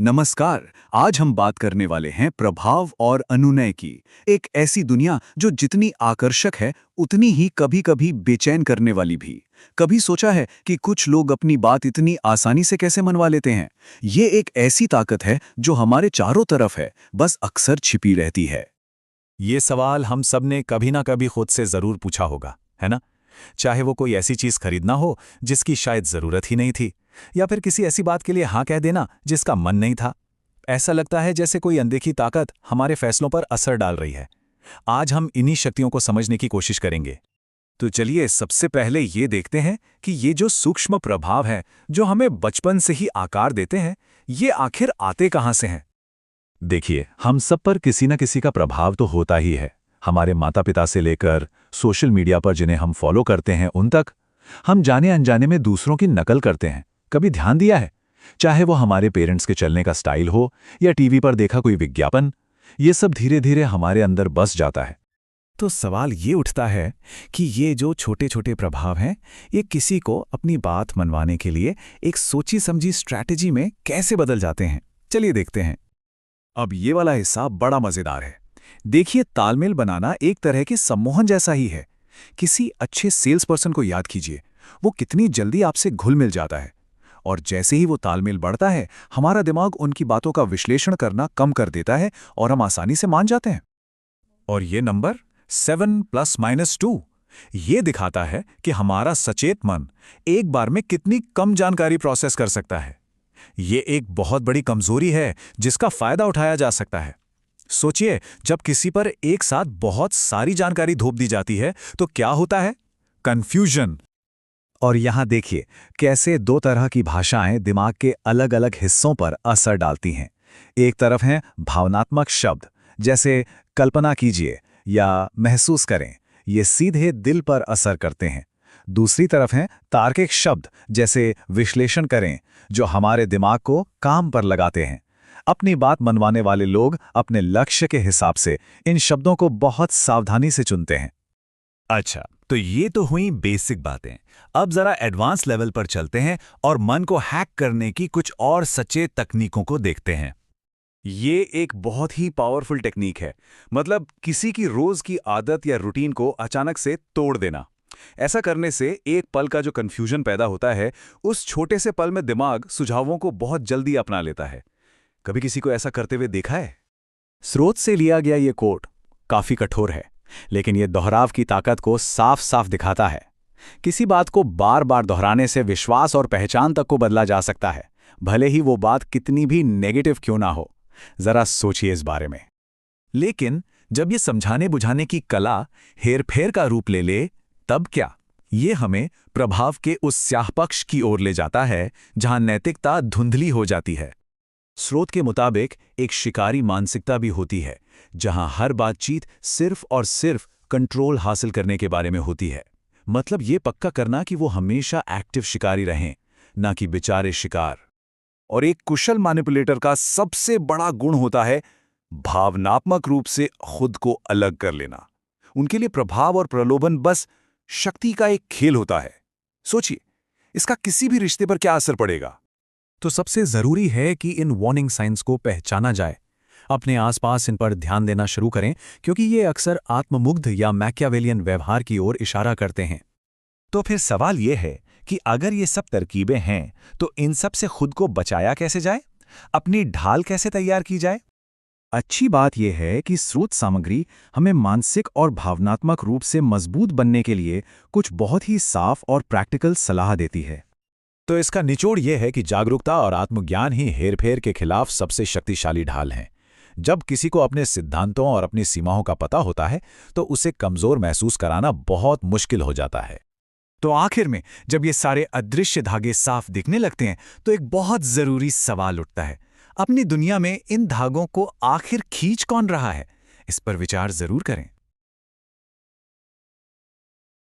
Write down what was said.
नमस्कार। आज हम बात करने वाले हैं प्रभाव और अनुनय की। एक ऐसी दुनिया जो जितनी आकर्षक है उतनी ही कभी-कभी बेचैन करने वाली भी। कभी सोचा है कि कुछ लोग अपनी बात इतनी आसानी से कैसे मनवा लेते हैं? ये एक ऐसी ताकत है जो हमारे चारों तरफ है, बस अक्सर छिपी रहती है। ये सवाल हम सब ने कभी ना कभी खुद से जरूर पूछा होगा, है ना? चाहे वो कोई ऐसी चीज खरीदना हो जिसकी शायद जरूरत ही नहीं थी, या फिर किसी ऐसी बात के लिए हाँ कह देना जिसका मन नहीं था। ऐसा लगता है जैसे कोई अनदेखी ताकत हमारे फैसलों पर असर डाल रही है। आज हम इन्हीं शक्तियों को समझने की कोशिश करेंगे। तो चलिए सबसे पहले ये देखते हैं कि ये जो सूक्ष्म प्रभाव है जो हमें बचपन से ही आकार देते हैं, ये आखिर आते कहाँ से हैं? देखिए, हम सब पर किसी न किसी का प्रभाव तो होता ही है। हमारे माता पिता से लेकर सोशल मीडिया पर जिन्हें हम फॉलो करते हैं उन तक। हम जाने अनजाने में दूसरों की नकल करते हैं। कभी ध्यान दिया है? चाहे वो हमारे पेरेंट्स के चलने का स्टाइल हो या टीवी पर देखा कोई विज्ञापन, ये सब धीरे धीरे हमारे अंदर बस जाता है। तो सवाल ये उठता है कि ये जो छोटे छोटे प्रभाव हैं, ये किसी को अपनी बात मनवाने के लिए एक सोची समझी स्ट्रैटेजी में कैसे बदल जाते हैं। चलिए देखते हैं। अब ये वाला हिस्सा बड़ा मजेदार है। देखिए, तालमेल बनाना एक तरह के सम्मोहन जैसा ही है। किसी अच्छे सेल्स पर्सन को याद कीजिए, वो कितनी जल्दी आपसे घुल मिल जाता है। और जैसे ही वो तालमेल बढ़ता है, हमारा दिमाग उनकी बातों का विश्लेषण करना कम कर देता है और हम आसानी से मान जाते हैं। और ये नंबर 7+-2 ये दिखाता है कि हमारा सचेत मन एक बार में कितनी कम जानकारी प्रोसेस कर सकता है। ये एक बहुत बड़ी कमजोरी है जिसका फायदा उठाया जा सकता है। सोचिए, जब किसी पर एक साथ बहुत सारी जानकारी थोप दी जाती है तो क्या होता है? कंफ्यूजन। और यहाँ देखिए कैसे दो तरह की भाषाएं दिमाग के अलग अलग हिस्सों पर असर डालती हैं। एक तरफ हैं भावनात्मक शब्द, जैसे कल्पना कीजिए या महसूस करें, ये सीधे दिल पर असर करते हैं। दूसरी तरफ हैं तार्किक शब्द, जैसे विश्लेषण करें, जो हमारे दिमाग को काम पर लगाते हैं। अपनी बात मनवाने वाले लोग अपने लक्ष्य के हिसाब से इन शब्दों को बहुत सावधानी से चुनते हैं। अच्छा, तो ये तो हुई बेसिक बातें। अब जरा एडवांस लेवल पर चलते हैं और मन को हैक करने की कुछ और सचेत तकनीकों को देखते हैं। ये एक बहुत ही पावरफुल टेक्निक है। मतलब किसी की रोज की आदत या रूटीन को अचानक से तोड़ देना। ऐसा करने से एक पल का जो कंफ्यूजन पैदा होता है, उस छोटे से पल में दिमाग सुझावों को बहुत जल्दी अपना लेता है। कभी किसी को ऐसा करते हुए देखा है? स्रोत से लिया गया ये कोट काफी कठोर है, लेकिन ये दोहराव की ताकत को साफ साफ दिखाता है। किसी बात को बार बार दोहराने से विश्वास और पहचान तक को बदला जा सकता है, भले ही वो बात कितनी भी नेगेटिव क्यों ना हो। जरा सोचिए इस बारे में। लेकिन जब ये समझाने बुझाने की कला हेरफेर का रूप ले ले, तब क्या? ये हमें प्रभाव के उस स्याह पक्ष की ओर ले जाता है जहां नैतिकता धुंधली हो जाती है। स्रोत के मुताबिक एक शिकारी मानसिकता भी होती है, जहां हर बातचीत सिर्फ और सिर्फ कंट्रोल हासिल करने के बारे में होती है। मतलब ये पक्का करना कि वो हमेशा एक्टिव शिकारी रहें, ना कि बेचारे शिकार। और एक कुशल मैनिपुलेटर का सबसे बड़ा गुण होता है भावनात्मक रूप से खुद को अलग कर लेना। उनके लिए प्रभाव और प्रलोभन बस शक्ति का एक खेल होता है। सोचिए, इसका किसी भी रिश्ते पर क्या असर पड़ेगा? तो सबसे जरूरी है कि इन वार्निंग साइंस को पहचाना जाए। अपने आसपास इन पर ध्यान देना शुरू करें, क्योंकि ये अक्सर आत्ममुग्ध या मैकियावेलियन व्यवहार की ओर इशारा करते हैं। तो फिर सवाल ये है कि अगर ये सब तरकीबें हैं, तो इन सब से खुद को बचाया कैसे जाए? अपनी ढाल कैसे तैयार की जाए? अच्छी बात यह है कि स्रोत सामग्री हमें मानसिक और भावनात्मक रूप से मजबूत बनने के लिए कुछ बहुत ही साफ और प्रैक्टिकल सलाह देती है। तो इसका निचोड़ यह है कि जागरूकता और आत्मज्ञान ही हेरफेर के खिलाफ सबसे शक्तिशाली ढाल हैं। जब किसी को अपने सिद्धांतों और अपनी सीमाओं का पता होता है, तो उसे कमजोर महसूस कराना बहुत मुश्किल हो जाता है। तो आखिर में जब ये सारे अदृश्य धागे साफ दिखने लगते हैं, तो एक बहुत जरूरी सवाल उठता है। अपनी दुनिया में इन धागों को आखिर खींच कौन रहा है? इस पर विचार जरूर करें।